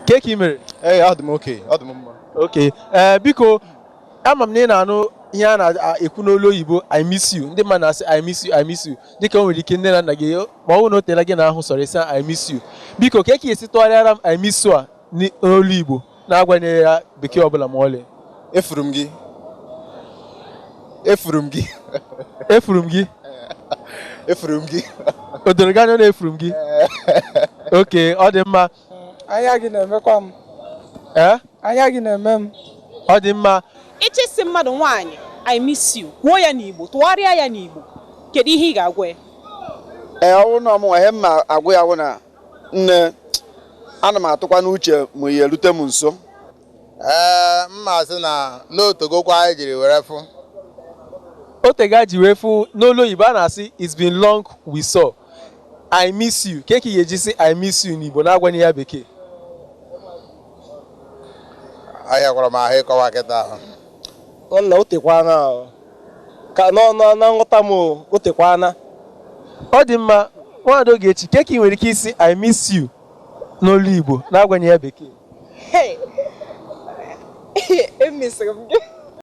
Keki mere? Ee, ọ dị m oke, ọ dị m mma. Okay. Biko ama m na ị na-anụ ihe a na-ekwu n'olu oyibo I miss you. Ndị mmadụ na-asị I miss you, I miss you. Dịka o nwere ike nne na nna gị ma ọ bụrụ na o teela gị n'ahụ sọrọ ịsa I miss you. Biko ka ị esi tụgharịara m I miss you a n'olu Igbo na-agbanyeghị ya bekee ọbụla ma ọlị. Efuru m gị. Efuru m gị. Efuru m gị. Efuru m gị. O doro gị anya na efuru m gị? Okay, ọ dị mma. Anya gị na-emekwa m. Anya gị na-eme m. Ọ dị mma. Ịchịsị mmadụ nwaanyị I miss you kwuo ya n'Igbo tụgharịa ya n'Igbo kedu ihe ị ga-agwa ya? Ọwụ na ọmụnwa ihe mma agwụ ya wụ na nne ana m atụkwa n'uche ma ya erute m nso. Mma sị na n'otogokwa anyị jiri were fụ. Otega ji wee fụ n'olu oyibo a na-asị it's been long we saw. I miss you. Ka ị ga-eji sị I miss you n'Igbo na-agbanyeghị ya bekee? Ahịa gwara m ahụ ịkọwa kịta ahụ. Nna otekwana ka na nghọta m otekwana. Ọ dị mma. Nwaada Ogechi, ka ị nwere ike isi I miss you n'olu Igbo na-agbanyeghị ya bekee? Emisiri m gị.